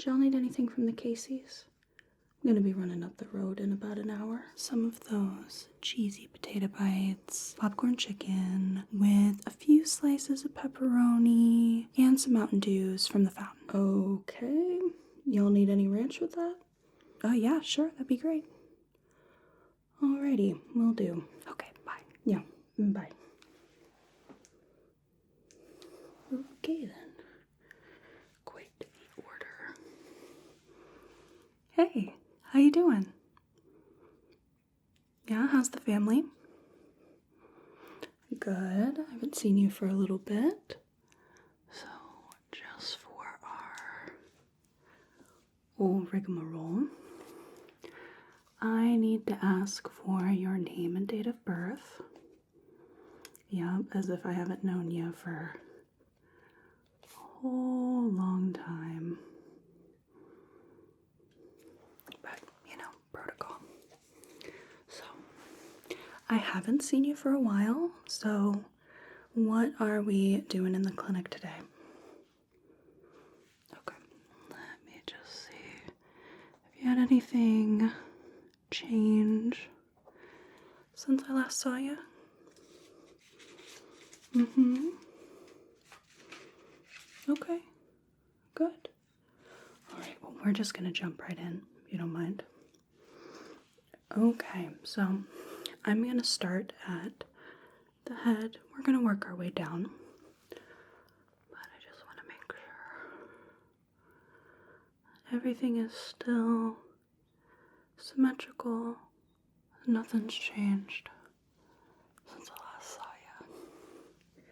Did y'all need anything from the Casey's? I'm gonna be running up the road in about an hour. Some of those cheesy potato bites, popcorn chicken, with a few slices of pepperoni, and some Mountain Dews from the fountain. Okay. Y'all need any ranch with that? Oh yeah, sure, that'd be great. Alrighty, will do. Okay, bye. Yeah, bye. Okay then. Quite the order. Hey, how you doing? Yeah, how's the family? Good. I haven't seen you for a little bit. So, just for our old rigmarole, I need to ask for your name and date of birth. Yup, as if I haven't known you for a whole long time. But, protocol. So, I haven't seen you for a while, so what are we doing in the clinic today? Okay, let me just see. Have you had anything change since I last saw you? Okay, good. Alright, well, we're just gonna jump right in, if you don't mind. Okay, so I'm gonna start at the head. We're gonna work our way down. But I just want to make sure everything is still symmetrical. Nothing's changed since I last saw you.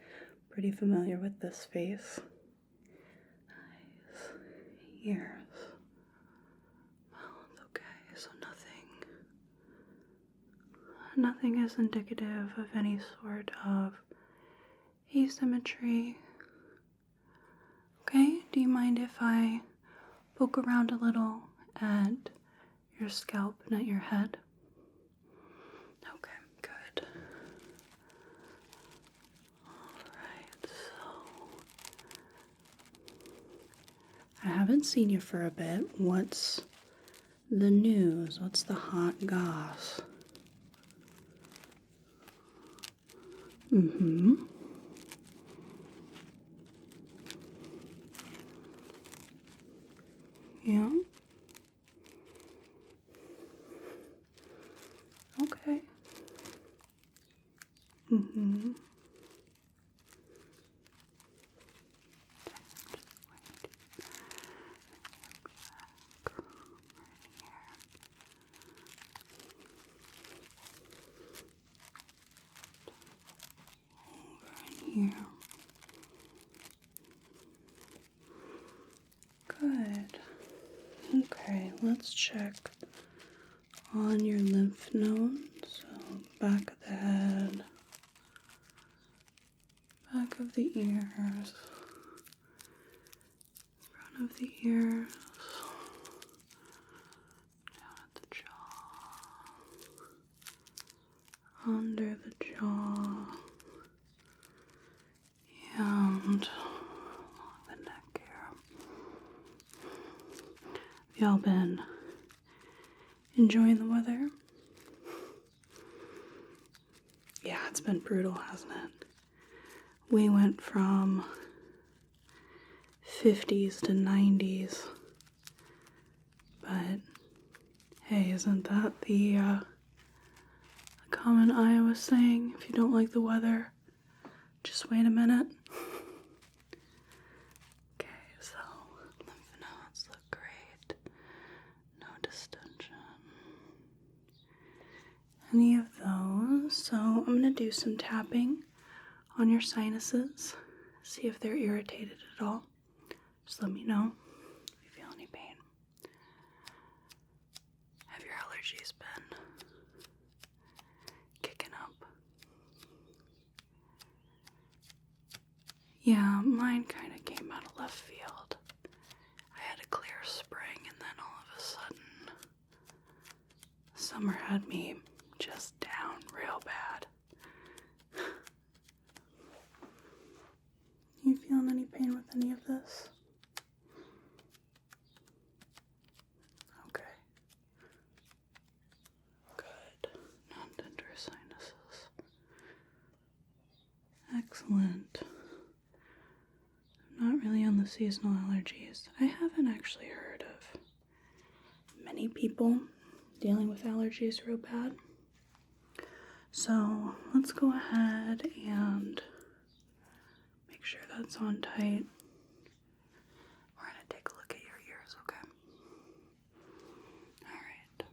Pretty familiar with this face. Eyes, ears, mouth. Okay, so nothing is indicative of any sort of asymmetry. Okay, do you mind if I poke around a little at your scalp and at your head? Okay, good. Alright, so I haven't seen you for a bit. What's the news? What's the hot goss? Yeah. Okay. Here. Good. Okay, let's check on your lymph nodes. So, back of the head, back of the ears, front of the ears, down at the jaw, under the jaw, and along the neck here. Have y'all been enjoying the weather? Yeah, it's been brutal, hasn't it? We went from 50s to 90s. But, hey, isn't that the common Iowa saying? If you don't like the weather, just wait a minute. Okay, so lymph nodes look great. No distension. Any of those. So I'm going to do some tapping on your sinuses. See if they're irritated at all. Just let me know if you feel any pain. Have your allergies been kicking up? Yeah, mine kind of came out of left field. I had a clear spring and then all of a sudden, summer had me just down real bad. You feeling any pain with any of this? Excellent. Not really on the seasonal allergies. I haven't actually heard of many people dealing with allergies real bad. So let's go ahead and make sure that's on tight. We're going to take a look at your ears, okay? All right.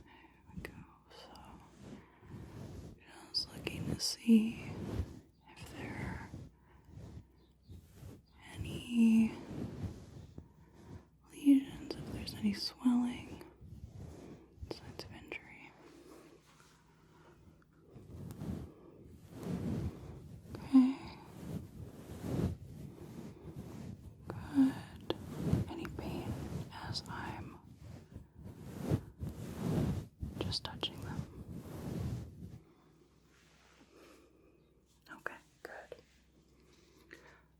There we go. So just looking to see if there are any lesions, if there's any swelling, signs of injury. Okay. Good. Any pain as I'm just touching them? Okay, good.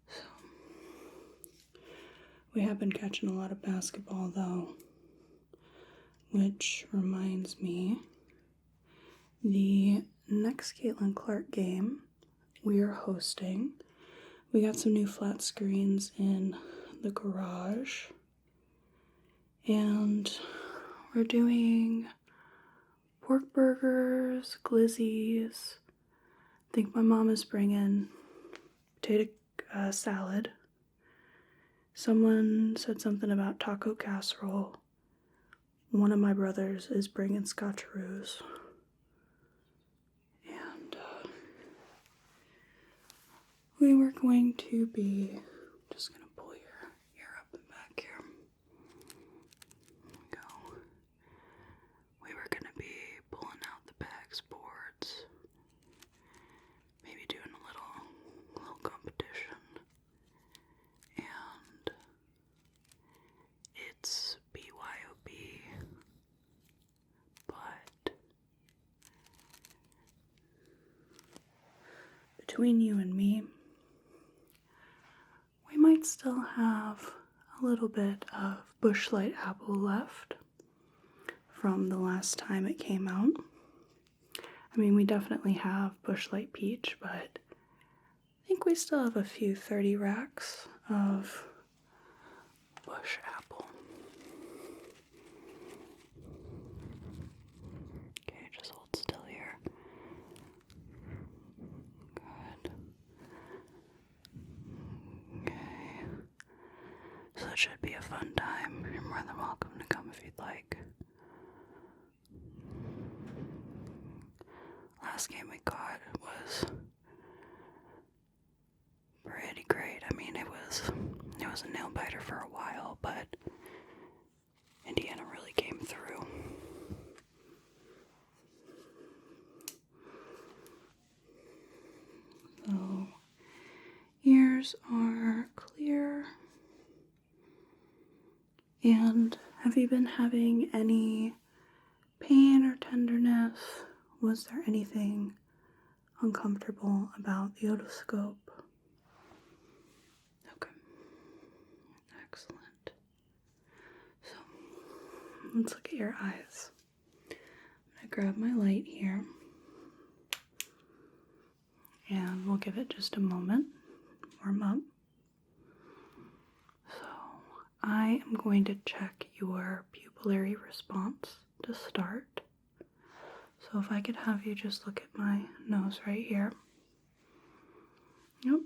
So, we have been catching a lot of basketball though, which reminds me, the next Caitlin Clark game we are hosting, we got some new flat screens in the garage, and we're doing pork burgers, glizzies. I think my mom is bringing potato salad. Someone said something about taco casserole. One of my brothers is bringing scotcheroos. And we were going to be, just going to pull your ear up and back here. There we go. We were going to be pulling out the bags boards. Maybe doing a little competition. And it's BYOB, but between you and me, we might still have a little bit of Busch Light apple left from the last time it came out. I mean, we definitely have Busch Light peach, but I think we still have a few 30 racks of Busch apple. Okay, just hold still here. Good. Okay. So it should be a fun time. You're more than welcome to come if you'd like. Last game we caught was pretty great. I mean, it was a nail biter for a while, but Indiana really came through. So, ears are clear. And have you been having any pain or tenderness? Was there anything uncomfortable about the otoscope? Okay. Excellent. So, let's look at your eyes. I'm going to grab my light here. And we'll give it just a moment. Warm up. So, I am going to check your pupillary response to start. So if I could have you just look at my nose right here. Yep.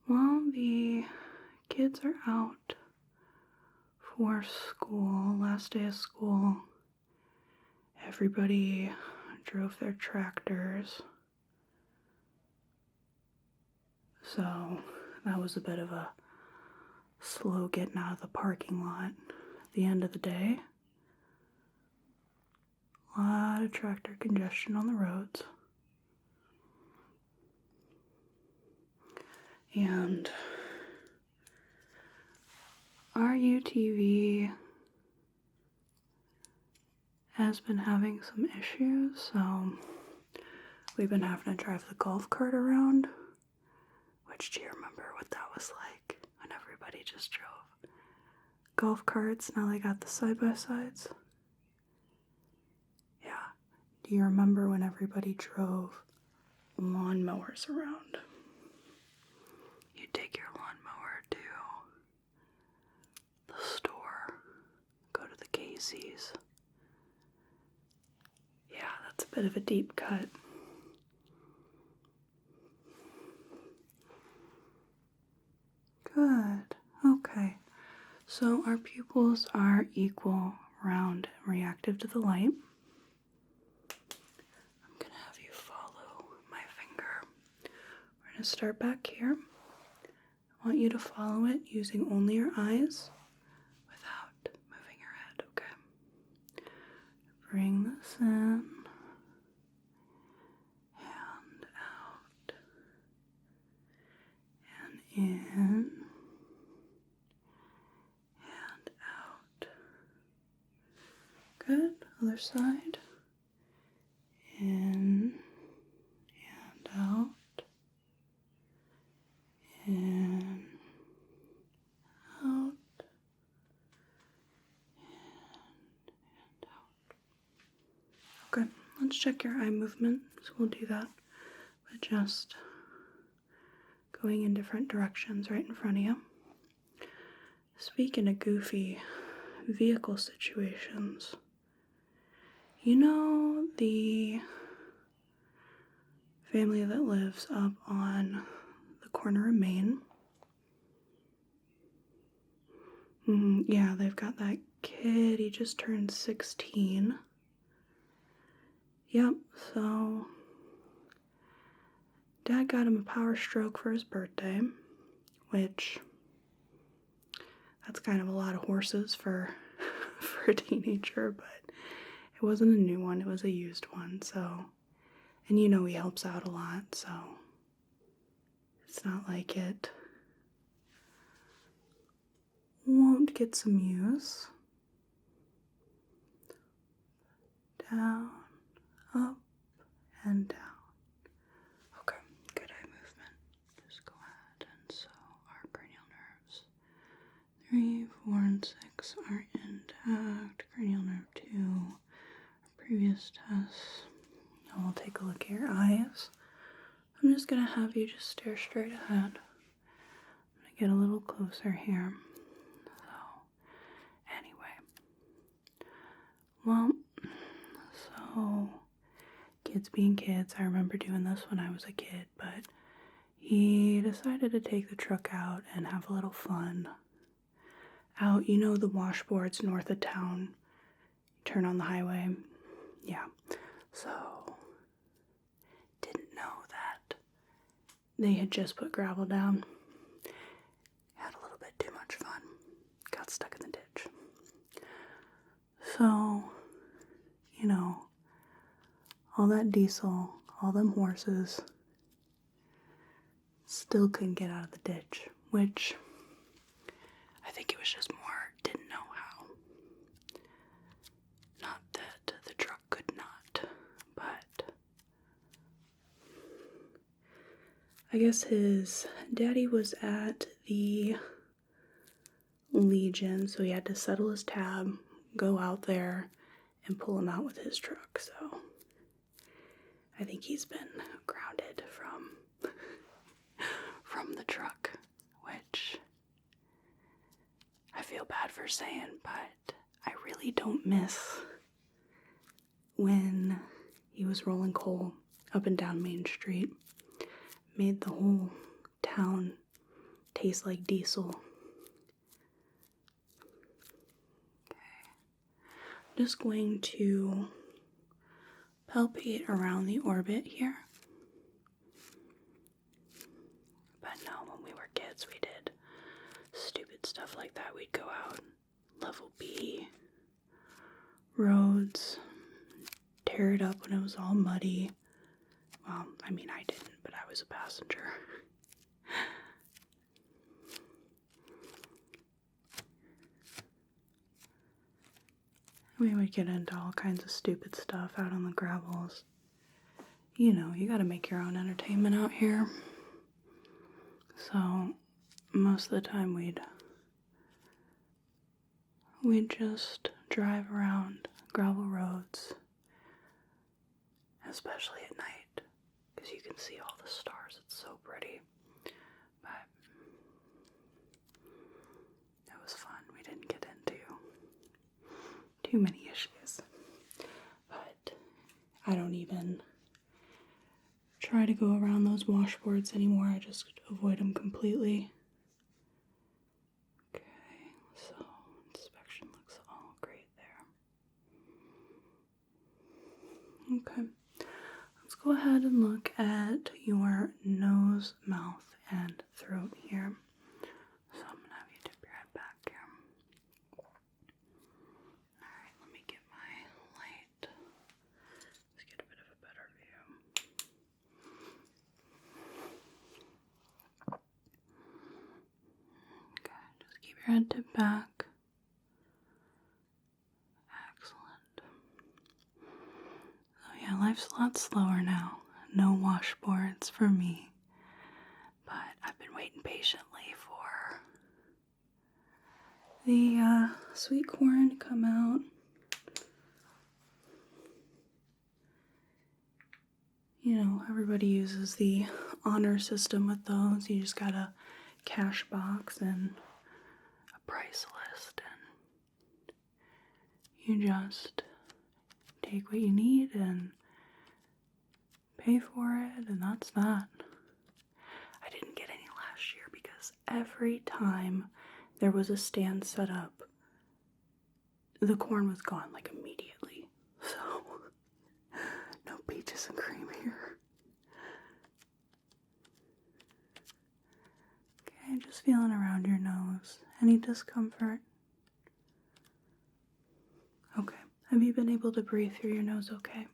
While the kids are out for school, last day of school, everybody drove their tractors. So that was a bit of a slow getting out of the parking lot at the end of the day. A lot of tractor congestion on the roads. And our UTV has been having some issues, so we've been having to drive the golf cart around. Which, do you remember what that was like when everybody just drove golf carts? Now they got the side-by-sides. Yeah, Do you remember when everybody drove lawnmowers around? You'd take your lawnmower to the store, go to the Casey's. Yeah, that's a bit of a deep cut. Good. Okay. So our pupils are equal, round, and reactive to the light. I'm going to have you follow my finger. We're going to start back here. I want you to follow it using only your eyes without moving your head, okay? Bring this in and out and in and out. Good. Other side. In and out. In, out, and out. Okay, let's check your eye movement. So we'll do that with just going in different directions right in front of you. Speaking of goofy vehicle situations, you know the family that lives up on the corner of Main? Yeah, they've got that kid. He just turned 16. Yep, so Dad got him a power stroke for his birthday, which that's kind of a lot of horses for a teenager, but it wasn't a new one, it was a used one, so, and you know he helps out a lot, so it's not like it won't get some use. Down, up, and down. Okay, good eye movement. Just go ahead and sew our cranial nerves. 3, 4, and 6 are intact. Cranial nerve 2, our previous tests. Now we'll take a look at your eyes. I'm just going to have you just stare straight ahead. I'm going to get a little closer here. So, anyway. Well, so, kids being kids, I remember doing this when I was a kid, but he decided to take the truck out and have a little fun. Out, you know the washboards north of town, you turn on the highway? Yeah, so, didn't know that they had just put gravel down. Had a little bit too much fun. Got stuck in the ditch. So, you know, all that diesel, all them horses, still couldn't get out of the ditch, which I think it was just more didn't know how. Not that the truck could not, but I guess his daddy was at the Legion, so he had to settle his tab, go out there, and pull him out with his truck, so I think he's been grounded from the truck, which I feel bad for saying, but I really don't miss when he was rolling coal up and down Main Street. Made the whole town taste like diesel. Just going to palpate around the orbit here. But no, when we were kids, we did stupid stuff like that. We'd go out, level B, roads, tear it up when it was all muddy. Well, I mean, I didn't, but I was a passenger. We would get into all kinds of stupid stuff out on the gravels. You know, you gotta make your own entertainment out here. So, most of the time we'd just drive around gravel roads, especially at night, because you can see all the stars. It's so pretty. But it was fun. We didn't get into too many issues. But I don't even try to go around those washboards anymore. I just avoid them completely. Okay, so inspection looks all great there. Okay, let's go ahead and look at your nose, mouth, and throat here. So I'm gonna have you tip your head back here. Alright, let me get my light. Let's get a bit of a better view. Okay, just keep your head tipped back. Excellent. So yeah, life's a lot slower now. No washboards for me. But I've been waiting patiently for the sweet corn to come out. You know, everybody uses the honor system with those. You just got a cash box and a price list, and you just take what you need and pay for it, and that's that. I didn't get any last year because every time there was a stand set up, the corn was gone like immediately. So no peaches and cream here. Okay, just feeling around your nose. Any discomfort? Okay. Have you been able to breathe through your nose okay?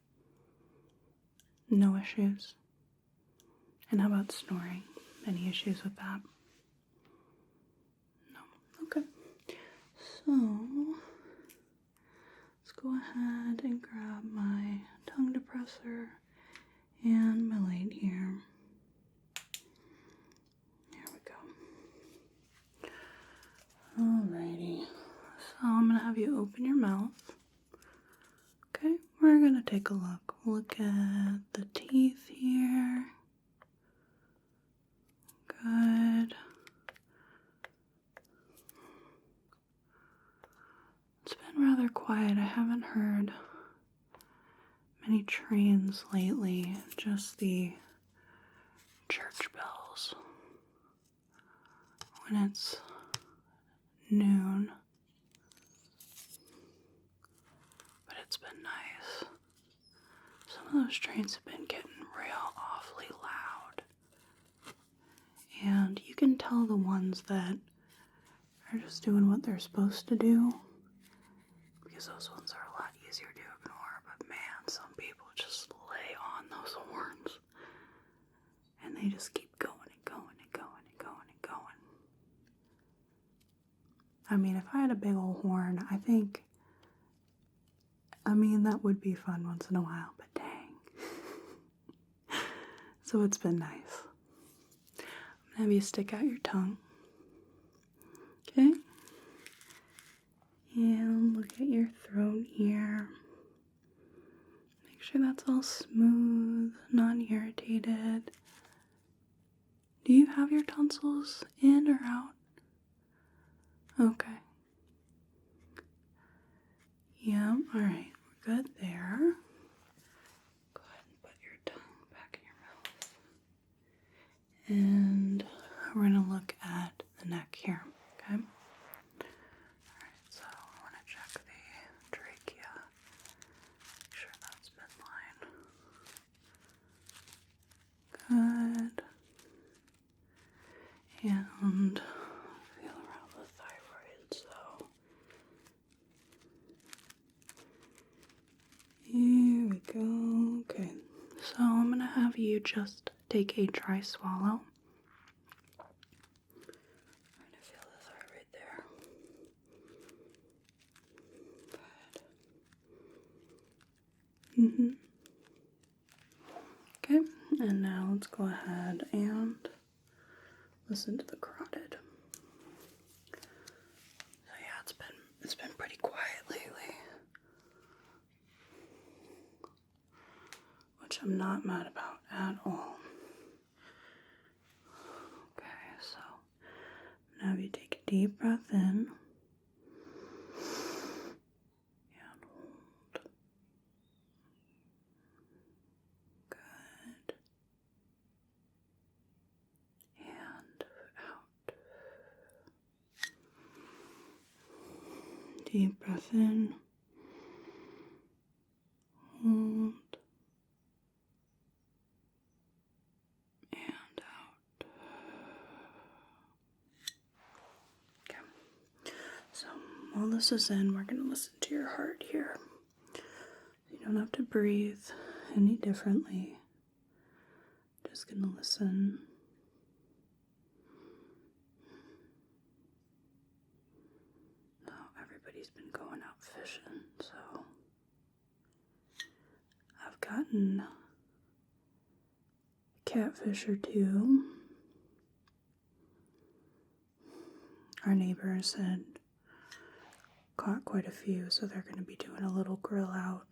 No issues? And how about snoring? Any issues with that? No. Okay. So, let's go ahead and grab my tongue depressor and my light here. There we go. Alrighty. So I'm going to have you open your mouth. Okay, we're going to take a look. Look at the teeth here. Good. It's been rather quiet. I haven't heard many trains lately, just the church bells when it's noon. But it's been nice. Some of those trains have been getting real awfully loud. And you can tell the ones that are just doing what they're supposed to do, because those ones are a lot easier to ignore. But man, some people just lay on those horns, and they just keep going and going and going and going and going. I mean, if I had a big old horn, that would be fun once in a while, but dang. So it's been nice. I'm gonna have you stick out your tongue. Okay? And look at your throat here. Make sure that's all smooth, non-irritated. Do you have your tonsils in or out? Okay. Yeah, alright. We're good there. Go ahead and put your tongue back in your mouth. And we're going to look at the neck here, okay? Alright, so I want to check the trachea. Make sure that's midline. Good. And feel around the thyroid, so here we go. Okay, so I'm gonna have you just take a dry swallow. Trying to feel the thyroid there. Good. Okay, and now let's go ahead and listen to the carotid. So yeah, it's been pretty quiet lately, which which I'm not mad about at all. Okay, so now you take a deep breath in and hold. Good. And out. Deep breath in. Hold. And out. Okay. So while this is in, we're going to listen to your heart here. You don't have to breathe any differently. Just going to listen. Now everybody's been going out fishing, so I've gotten a catfish or two. Our neighbors had caught quite a few, so they're going to be doing a little grill out.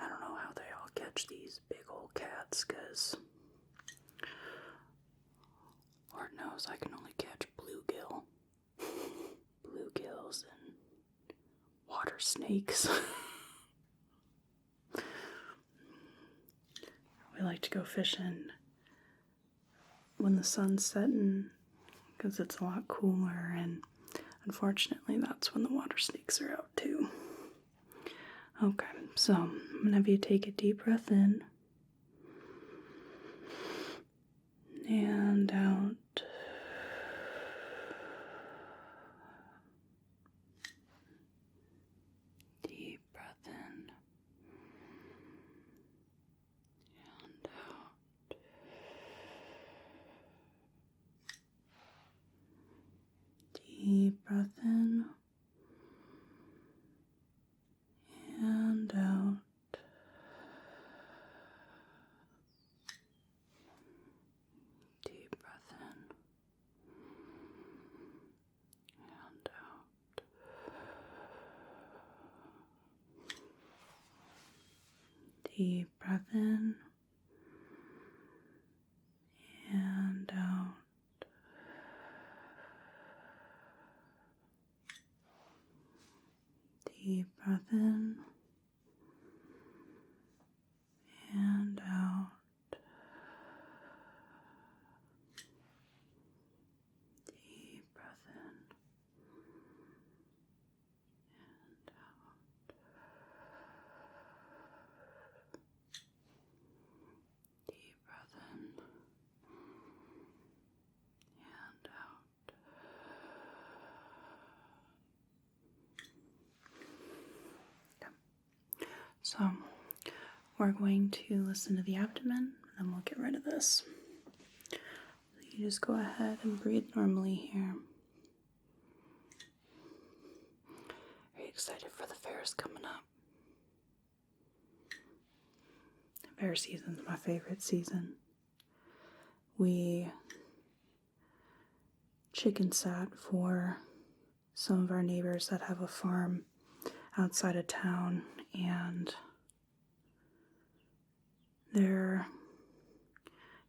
I don't know how they all catch these big old cats, because Lord knows I can only catch bluegill. Bluegills and water snakes. We like to go fishing when the sun's setting, because it's a lot cooler, and unfortunately that's when the water snakes are out too. Okay, so I'm going to have you take a deep breath in and out. Deep breath in and out. Deep breath in and out. Deep breath in and out. Deep breath in and out. Deep breath in and out. Deep breath in and out. Deep breath in and out. Okay. So we're going to listen to the abdomen, and then we'll get rid of this. You just go ahead and breathe normally here. Are you excited for the fairs coming up? Fair season's my favorite season. We chicken sat for some of our neighbors that have a farm outside of town, and they're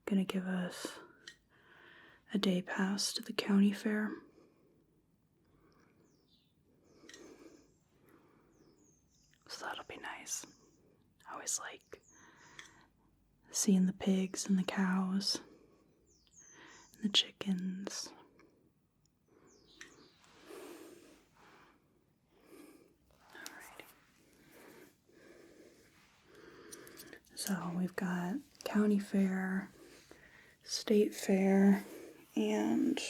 gonna give us a day pass to the county fair. So that'll be nice. I always like seeing the pigs and the cows and the chickens. Alrighty. So we've got county fair, state fair, and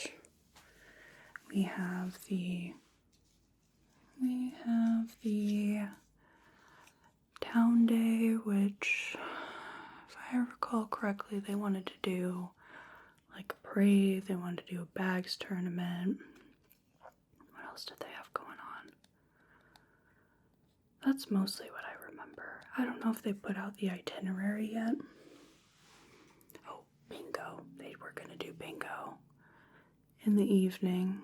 we have the town day, which, if I recall correctly, they wanted to do like a parade, they wanted to do a bags tournament. What else did they have going on? That's mostly what I remember. I don't know if they put out the itinerary yet. Oh, bingo. They were going to do bingo in the evening.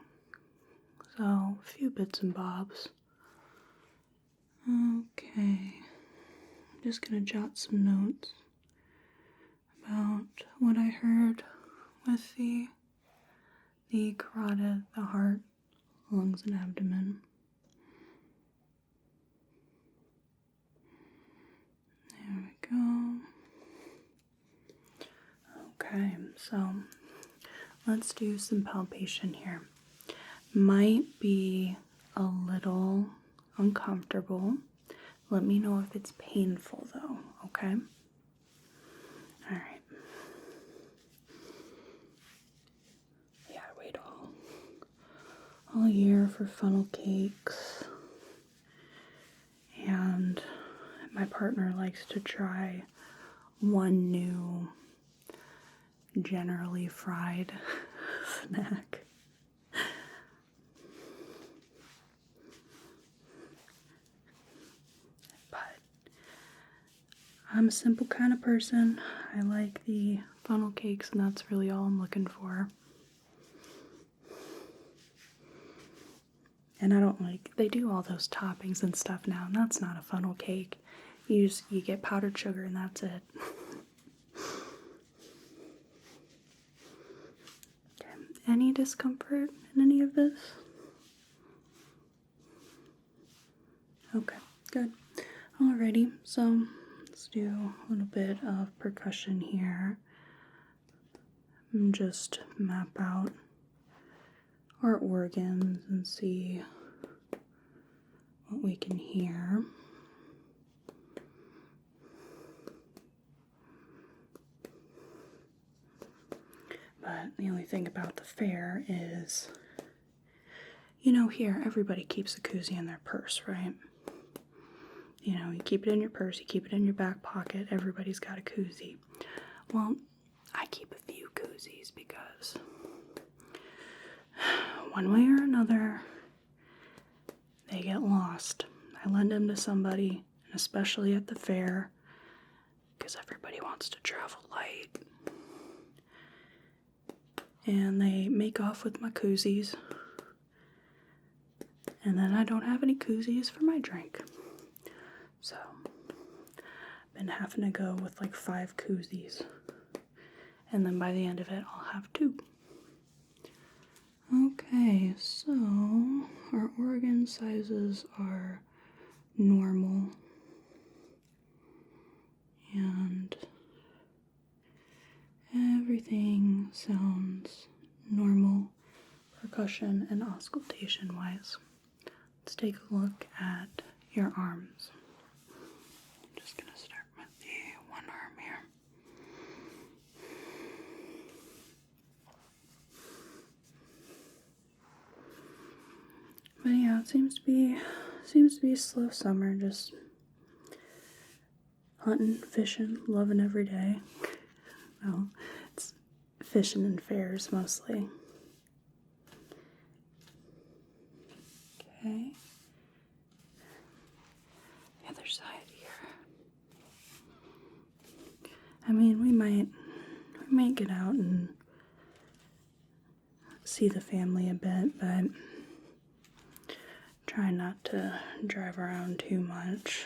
So, a few bits and bobs. Okay, I'm just gonna jot some notes about what I heard with the carotid, the heart, lungs, and abdomen. There we go. Okay, so let's do some palpation here. Might be a little uncomfortable. Let me know if it's painful though, okay? Alright. Yeah, I wait all year for funnel cakes. And my partner likes to try one new, generally fried snack. But I'm a simple kind of person. I like the funnel cakes, and that's really all I'm looking for. And I don't like, they do all those toppings and stuff now, and that's not a funnel cake. You get powdered sugar and that's it. Okay. Any discomfort in any of this? Okay, good. Alrighty, so let's do a little bit of percussion here. And just map out our organs and see what we can hear. But the only thing about the fair is, here everybody keeps a koozie in their purse, right? You keep it in your purse, you keep it in your back pocket, everybody's got a koozie. Well, I keep a few koozies because one way or another, they get lost. I lend them to somebody, and especially at the fair, because everybody wants to travel light. And they make off with my koozies. And then I don't have any koozies for my drink. So, I've been having to go with like 5 koozies. And then by the end of it, I'll have 2. Okay, so our organ sizes are normal. And everything sounds normal, percussion and auscultation wise. Let's take a look at your arms. I'm just going to start with the one arm here. But yeah, it seems to be a slow summer, just hunting, fishing, loving every day. Well, it's fishing and fairs mostly. Okay. The other side here. I mean, we might get out and see the family a bit, but try not to drive around too much.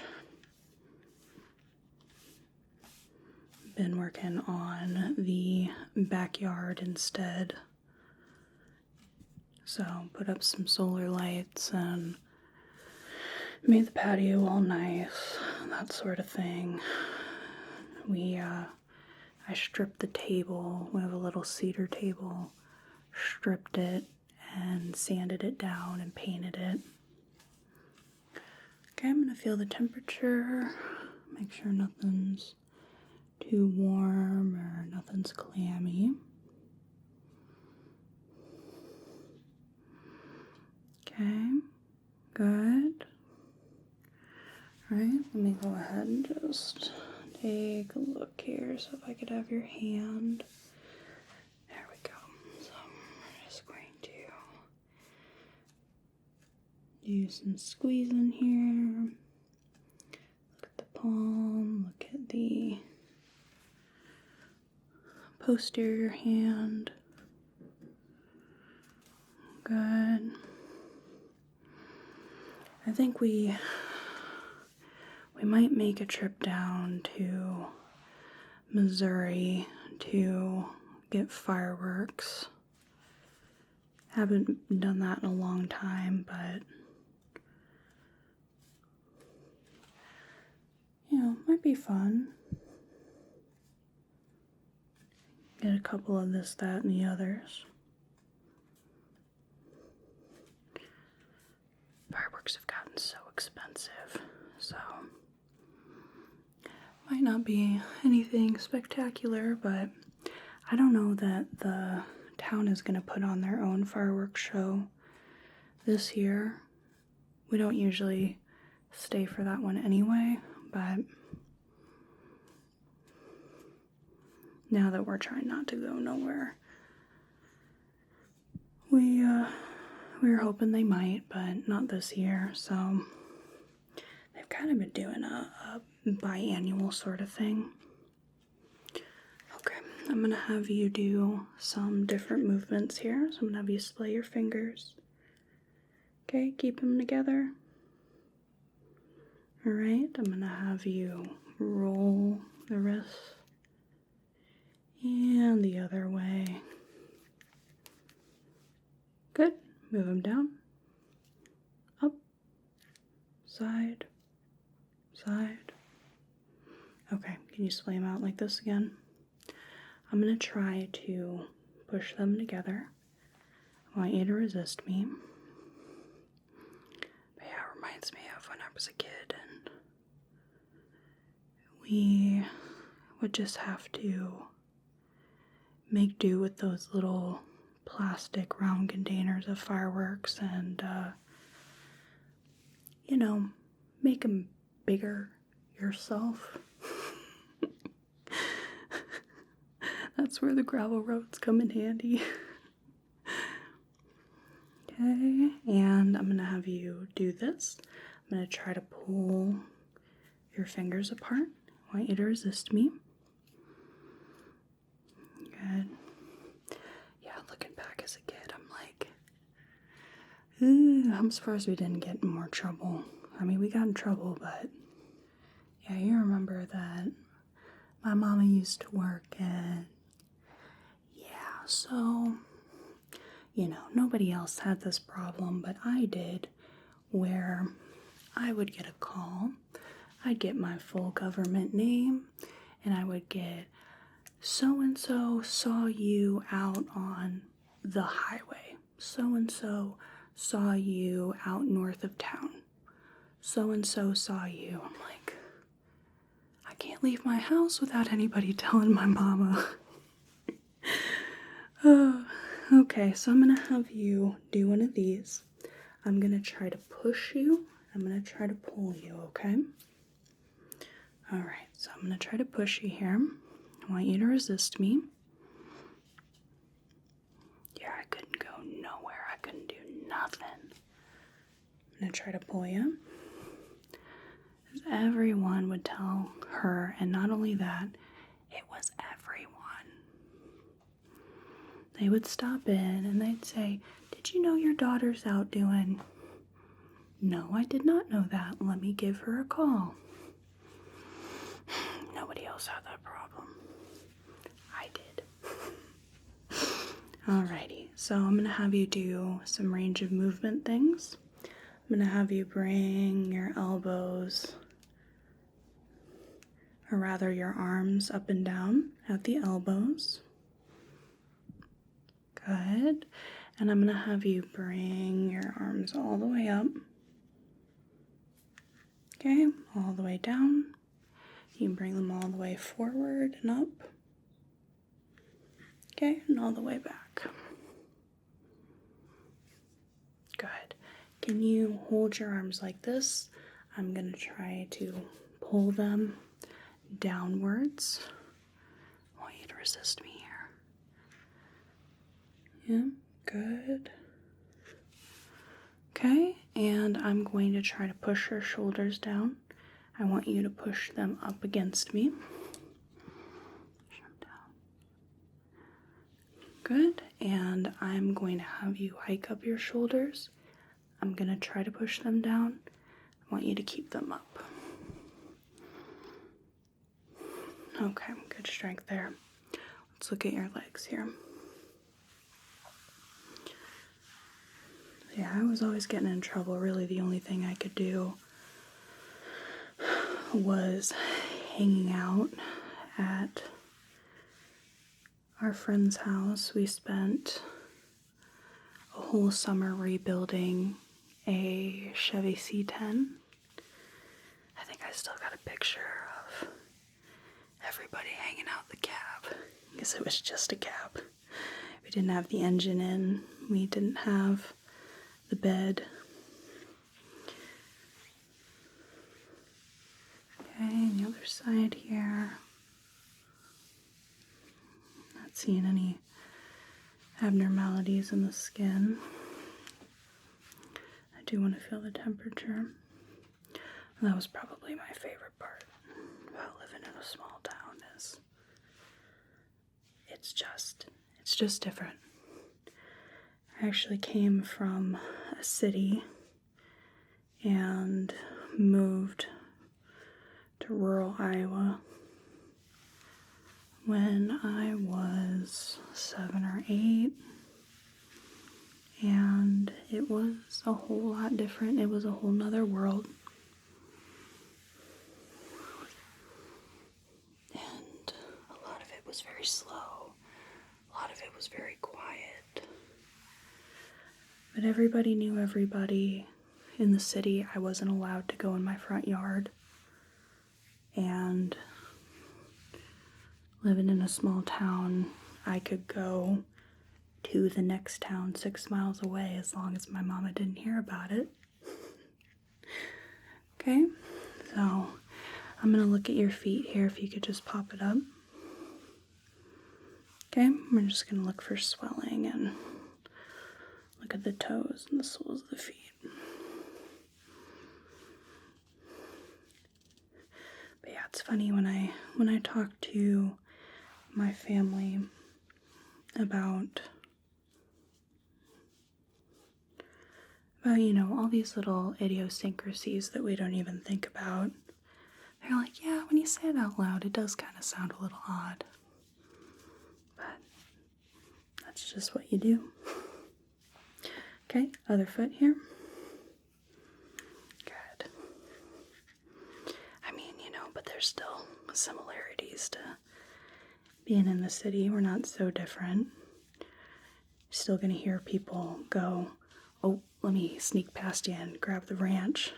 Been working on the backyard instead. So put up some solar lights and made the patio all nice, that sort of thing. I stripped the table. We have a little cedar table. Stripped it and sanded it down and painted it. Okay, I'm gonna feel the temperature. Make sure nothing's too warm or nothing's clammy. Okay, good. Alright, let me go ahead and just take a look here. So if I could have your hand. There we go. So we're just going to do some squeezing here. Look at the palm, look at the posterior hand. Good. I think we we might make a trip down to Missouri to get fireworks. Haven't done that in a long time, but you know, might be fun. Get a couple of this, that, and the others. Fireworks have gotten so expensive, so might not be anything spectacular, but I don't know that the town is going to put on their own fireworks show this year. We don't usually stay for that one anyway, but now that we're trying not to go nowhere, we're hoping they might, but not this year. So they've kind of been doing a biannual sort of thing. Okay, I'm gonna have you do some different movements here. So I'm gonna have you splay your fingers. Okay, keep them together. All right, I'm gonna have you roll the wrists and the other way. Good. Move them down, up, side, side. Okay, can you splay them out like this again? I'm going to try to push them together. I want you to resist me. But yeah, it reminds me of when I was a kid and we would just have to make do with those little plastic round containers of fireworks and, you know, make them bigger yourself. That's where the gravel roads come in handy. Okay, and I'm going to have you do this. I'm going to try to pull your fingers apart. I want you to resist me. Good. Yeah, looking back as a kid, I'm like, I'm surprised we didn't get in more trouble. I mean, we got in trouble, but yeah, you remember that my mama used to work at, yeah, so, you know, nobody else had this problem, but I did, where I would get a call, I'd get my full government name, and I would get, so-and-so saw you out on the highway. So-and-so saw you out north of town. So-and-so saw you. I'm like, I can't leave my house without anybody telling my mama. Okay, so I'm gonna have you do one of these. I'm gonna try to push you. I'm gonna try to pull you, okay? Alright, so I'm gonna try to push you here. I want you to resist me. Yeah, I couldn't go nowhere. I couldn't do nothing. I'm gonna try to pull you. Everyone would tell her, and not only that, it was everyone. They would stop in and they'd say, "Did you know your daughter's out doing?" "No, I did not know that. Let me give her a call." Nobody else had that problem. I did. Alrighty, so I'm going to have you do some range of movement things. I'm going to have you bring your elbows, or rather your arms up and down at the elbows. Good. And I'm going to have you bring your arms all the way up. Okay, all the way down. You can bring them all the way forward and up. Okay, and all the way back. Good. Can you hold your arms like this? I'm going to try to pull them downwards. I want you to resist me here. Yeah, good. Okay, and I'm going to try to push your shoulders down. I want you to push them up against me. Push them down. Good, and I'm going to have you hike up your shoulders. I'm going to try to push them down. I want you to keep them up. Okay, good strength there. Let's look at your legs here. Yeah, I was always getting in trouble. Really, the only thing I could do was hanging out at our friend's house. We spent a whole summer rebuilding a Chevy C10. I think I still got a picture of everybody hanging out the cab. I guess it was just a cab. We didn't have the engine in. We didn't have the bed. Okay, the other side here. Not seeing any abnormalities in the skin. I do want to feel the temperature. That was probably my favorite part about living in a small town is it's just different. I actually came from a city and moved to rural Iowa when I was 7 or 8, and it was a whole lot different. It was a whole nother world. And a lot of it was very slow. A lot of it was very quiet. But everybody knew everybody. In the city, I wasn't allowed to go in my front yard. And living in a small town, I could go to the next town 6 miles away as long as my mama didn't hear about it. Okay, so I'm going to look at your feet here, if you could just pop it up. Okay, we're just going to look for swelling and look at the toes and the soles of the feet. But yeah, it's funny when I talk to my family about all these little idiosyncrasies that we don't even think about. They're like, yeah, when you say it out loud, it does kind of sound a little odd. But that's just what you do. Okay, other foot here. Good. I mean, but there's still similarities to being in the city. We're not so different. You're still gonna hear people go, oh, let me sneak past you and grab the ranch.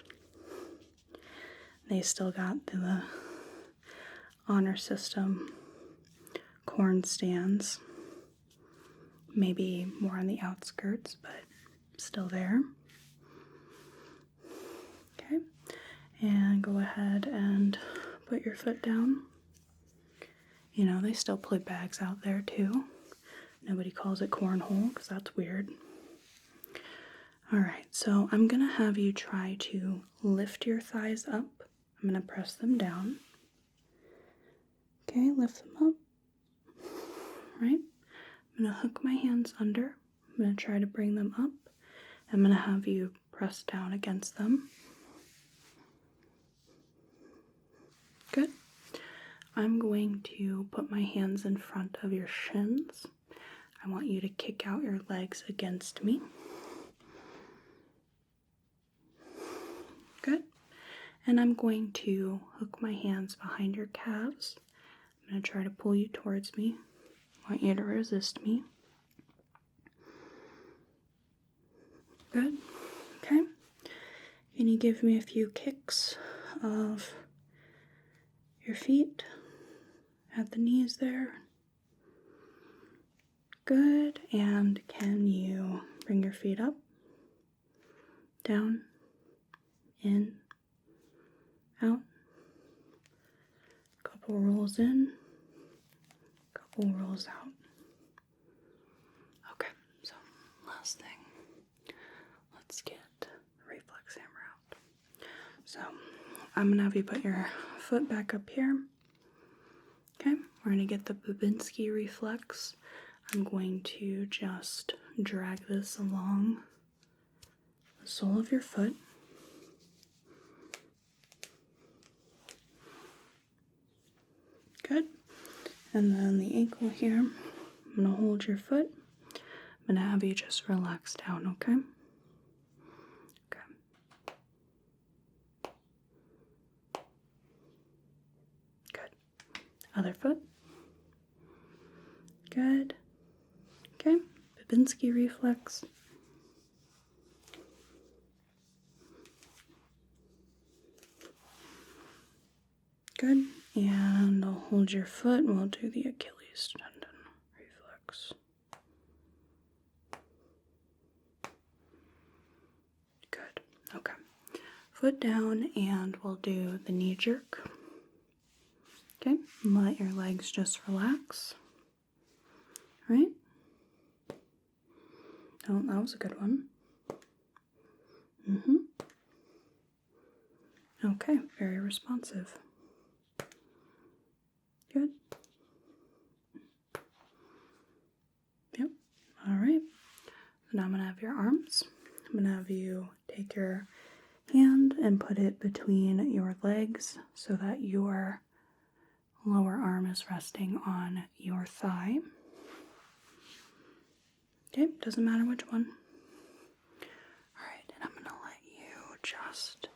They still got the honor system corn stands. Maybe more on the outskirts, but still there. Okay, and go ahead and put your foot down. They still play bags out there too. Nobody calls it cornhole because that's weird. Alright, so I'm going to have you try to lift your thighs up. I'm going to press them down. Okay, lift them up. Right? I'm going to hook my hands under. I'm going to try to bring them up. I'm going to have you press down against them. Good. I'm going to put my hands in front of your shins. I want you to kick out your legs against me. Good. And I'm going to hook my hands behind your calves. I'm going to try to pull you towards me. I want you to resist me. Good. Okay. Can you give me a few kicks of your feet at the knees there? Good. And can you bring your feet up, down, in, out? Couple rolls in, couple rolls out. Okay, so last thing, let's get the reflex hammer out. So I'm going to have you put your foot back up here. Okay, we're going to get the Babinski reflex. I'm going to just drag this along the sole of your foot. Good. And then the ankle here. I'm going to hold your foot. I'm going to have you just relax down, okay? Okay. Good. Other foot. Good. Okay. Babinski reflex. Good. And I'll hold your foot and we'll do the Achilles tendon reflex. Good. Okay. Foot down and we'll do the knee jerk. Okay. And let your legs just relax. Right? Oh, that was a good one. Okay, very responsive. Good. Yep. All right. Now I'm going to have your arms. I'm going to have you take your hand and put it between your legs so that your lower arm is resting on your thigh. Okay, doesn't matter which one. All right, and I'm going to let you just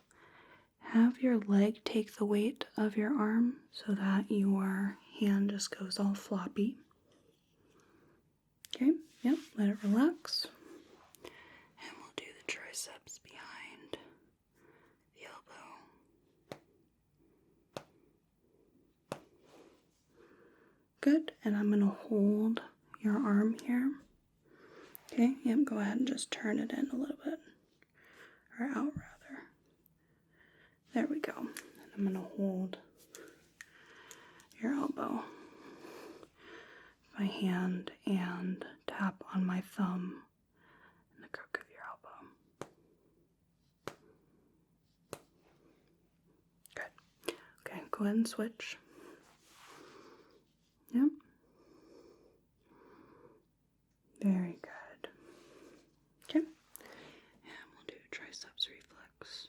have your leg take the weight of your arm so that your hand just goes all floppy. Okay, yep, let it relax. And we'll do the triceps behind the elbow. Good, and I'm going to hold your arm here. Okay, yep, go ahead and just turn it in a little bit. Or out, rather. There we go. And I'm going to hold your elbow, my hand, and tap on my thumb and the crook of your elbow. Good. Okay, go ahead and switch. Yep. Very good. Okay. And we'll do triceps reflex.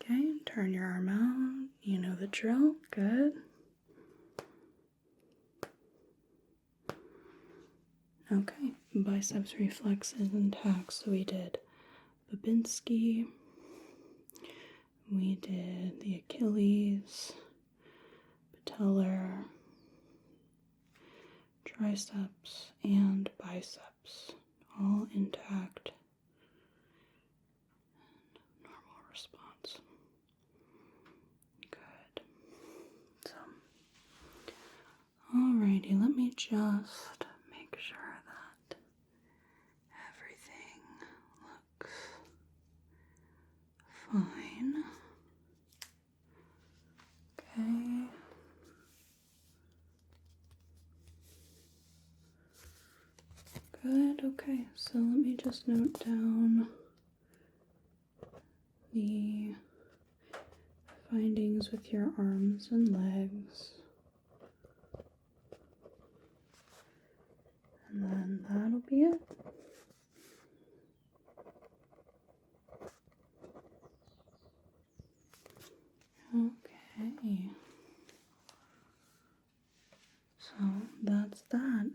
Okay, turn your arm out. You know the drill. Good. Okay, biceps reflex is intact. So we did Babinski. We did the Achilles, patellar, triceps, and biceps. All intact. Normal response. Good. So, alrighty, let me just make sure that everything looks fine. Okay. Good, okay, so let me just note down the findings with your arms and legs. And then that'll be it. Okay. So that's that.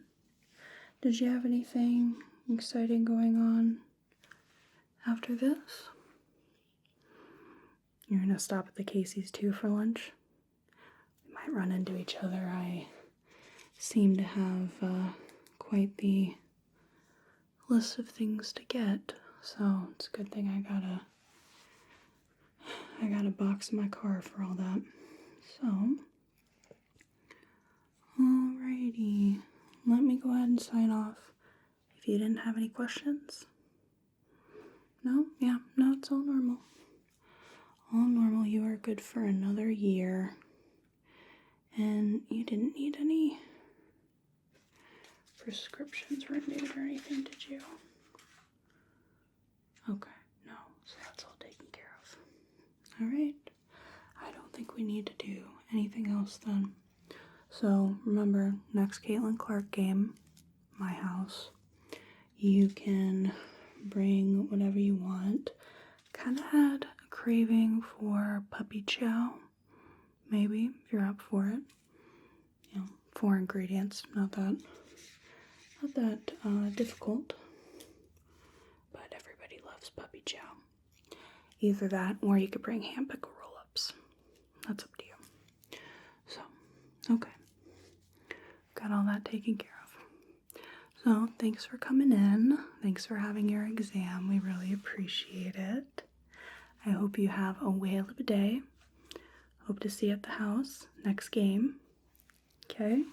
Did you have anything exciting going on after this? You're gonna stop at the Casey's too for lunch? We might run into each other. I seem to have quite the list of things to get, so it's a good thing I got a box in my car for all that. So, alrighty, let me go ahead and sign off. If you didn't have any questions? No? Yeah, no, it's all normal. All normal. You are good for another year. And you didn't need any prescriptions renewed or anything, did you? Okay, no, so that's all taken care of. Alright, I don't think we need to do anything else then. So remember, next Caitlin Clark game, my house, you can bring whatever you want. Kind of had a craving for puppy chow. Maybe, if you're up for it. 4 ingredients, not that difficult. But everybody loves puppy chow. Either that, or you could bring hand pickle roll-ups. That's up to you. So, okay. Got all that taken care of. So, thanks for coming in. Thanks for having your exam. We really appreciate it. I hope you have a whale of a day. Hope to see you at the house next game. Okay?